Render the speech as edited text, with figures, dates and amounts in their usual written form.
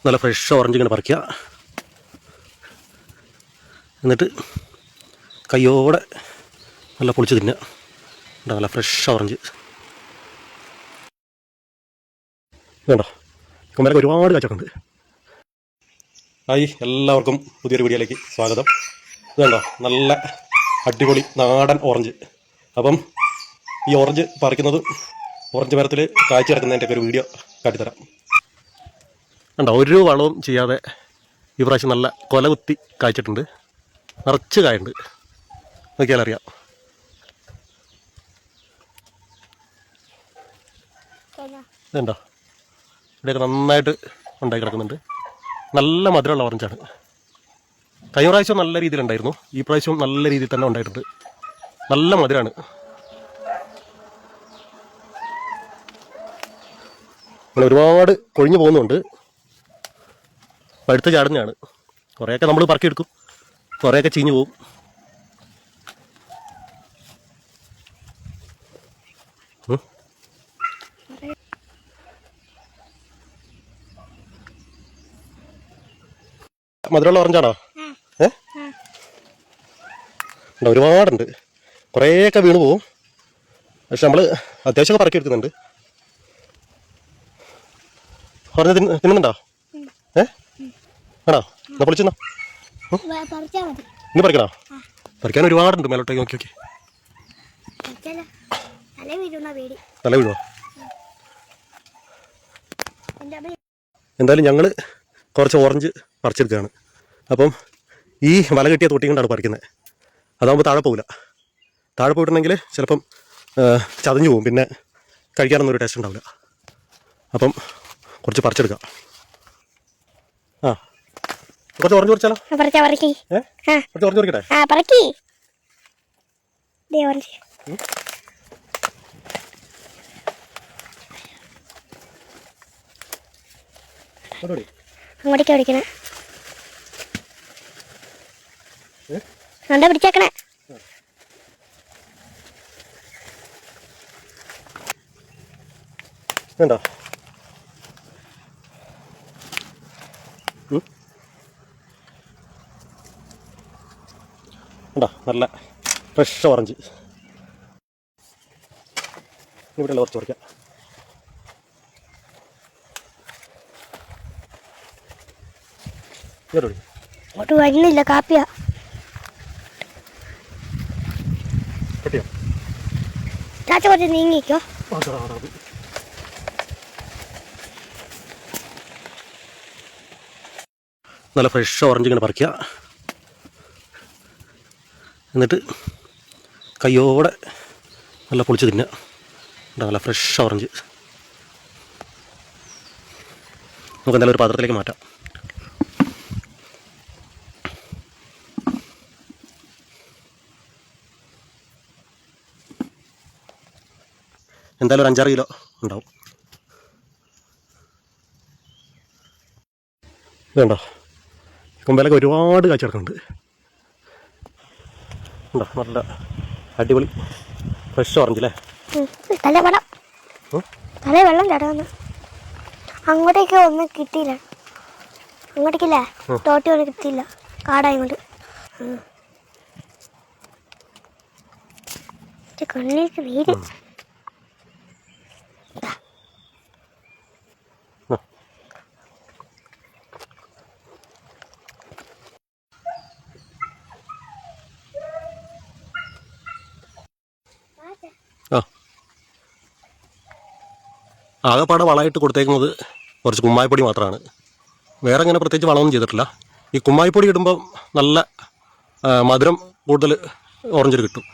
നല്ല fresh orange ഇങ്ങനെ പറിക്കുക. എന്നിട്ട് കയ്യോടെ നല്ല പൊളിച്ച് തിന്നുക. നല്ല ഫ്രഷ് ഓറഞ്ച് വേണ്ടോ. കൊമ്പലൊക്കെ ഒരുപാട് കാച്ചൊക്കെ. ഹായ്, എല്ലാവർക്കും പുതിയൊരു വീഡിയോയിലേക്ക് സ്വാഗതം. ഇതുണ്ടോ, നല്ല അടിപൊളി നാടൻ ഓറഞ്ച്. അപ്പം ഈ ഓറഞ്ച് പറിക്കുന്നത് ഓറഞ്ച് മരത്തിൽ കാഴ്ച കിടക്കുന്നതിൻ്റെയൊക്കെ ഒരു വീഡിയോ കാട്ടിത്തരാം. കണ്ടോ, ഒരു വളവും ചെയ്യാതെ ഈ പ്രാവശ്യം നല്ല കൊല കുത്തി കായ്ച്ചിട്ടുണ്ട്. നിറച്ച് കായുണ്ട്, നോക്കിയാലറിയാം. ഇതുണ്ടോ, ഇവിടെയൊക്കെ നന്നായിട്ട് ഉണ്ടായി കിടക്കുന്നുണ്ട്. നല്ല മധുരമുള്ള ഓറഞ്ചാണ്. കഴിഞ്ഞ പ്രാവശ്യം നല്ല രീതിയിലുണ്ടായിരുന്നു, ഈ പ്രാവശ്യം നല്ല രീതിയിൽ തന്നെ ഉണ്ടായിട്ടുണ്ട്. നല്ല മധുരമാണ്. അങ്ങനെ ഒരുപാട് കൊഴിഞ്ഞു പോകുന്നുണ്ട്. പഴുത്ത് ചാടുന്നതാണ്. കുറേയൊക്കെ നമ്മൾ പറക്കിയെടുക്കും, കുറേയൊക്കെ ചീഞ്ഞു പോകും. മധുരമുള്ള ഓറഞ്ചാണോ? ഒരുപാടുണ്ട്, കുറേയൊക്കെ വീണ് പോവും. പക്ഷെ നമ്മൾ അത്യാവശ്യമൊക്കെ പറക്കിയെടുക്കുന്നുണ്ട്. ഓറഞ്ച് തിന്നുന്നുണ്ടോ? ആണോ? എന്നാ പൊളിച്ചെന്നോ. ഇന്ന് പറിക്കണോ? പറിക്കാൻ ഒരുപാടുണ്ട്. മേലോട്ടേക്ക് നോക്കി നോക്കി. തല വീഴുവോ? എന്തായാലും ഞങ്ങൾ കുറച്ച് ഓറഞ്ച് പറിച്ചെടുക്കുകയാണ്. അപ്പം ഈ വല കെട്ടിയ തൊട്ടി കൊണ്ടാണ് പറിക്കുന്നത്. അതാകുമ്പോൾ താഴെ പോകില്ല. താഴെ പോയിട്ടുണ്ടെങ്കിൽ ചിലപ്പം ചതഞ്ഞു പോകും, പിന്നെ കഴിക്കാനൊന്നും ഒരു ടേസ്റ്റ് ഉണ്ടാവില്ല. അപ്പം കുറച്ച് പറിച്ചെടുക്കാം. കുറച്ച് ഓറഞ്ച് പറിച്ചാലോ? കുറച്ച് ഓറഞ്ച് പറിക്കട്ടെ? അങ്ങോട്ടേക്ക് പിടിക്കണേ, പിടിച്ചേക്കണേ. വേണ്ടോ? ഉണ്ടോ, നല്ല ഫ്രഷ് ഓറഞ്ച്. ഇവിടെ കുറച്ച് പറിക്കാം. അങ്ങോട്ട് വരുന്നില്ല, കാപ്പിയാ. ചാച്ച കുറച്ച് നീങ്ങിക്കോ. നല്ല ഫ്രഷ് ഓറഞ്ച് ഇങ്ങനെ പറിക്കുക. എന്നിട്ട് കയ്യോടെ നല്ല പൊളിച്ച് തിന്നുക. നല്ല ഫ്രഷ് ഓറഞ്ച്. നമുക്ക് എന്തായാലും ഒരു പാത്രത്തിലേക്ക് മാറ്റാം. എന്തായാലും ഒരു 5-6 കിലോ ഉണ്ടാവും. ഇതുണ്ടോ, കൊമ്പലൊക്കെ ഒരുപാട് കാഴ്ച കിടക്കുന്നുണ്ട്. ഉണ്ടോ, നല്ല അടിപൊളി ഫ്രഷ് ഓറഞ്ച് അല്ലേ? തല വെള്ളം ചടങ്ങുന്നു. അങ്ങോട്ടേക്ക് ഒന്നും കിട്ടിയില്ല. അങ്ങോട്ടേക്കില്ല, തോട്ടി ഒന്നും കിട്ടിയില്ല, കാടായതുകൊണ്ട്. കണ്ണിലേക്ക് നീര്. ആകെപ്പാടെ വളമായിട്ട് കൊടുത്തേക്കുന്നത് കുറച്ച് കുമ്മായപ്പൊടി മാത്രമാണ്. വേറെ അങ്ങനെ പ്രത്യേകിച്ച് വളമൊന്നും ചെയ്തിട്ടില്ല. ഈ കുമ്മായപ്പൊടി ഇടുമ്പം നല്ല മധുരം കൂടുതൽ ഓറഞ്ചിൽ കിട്ടും.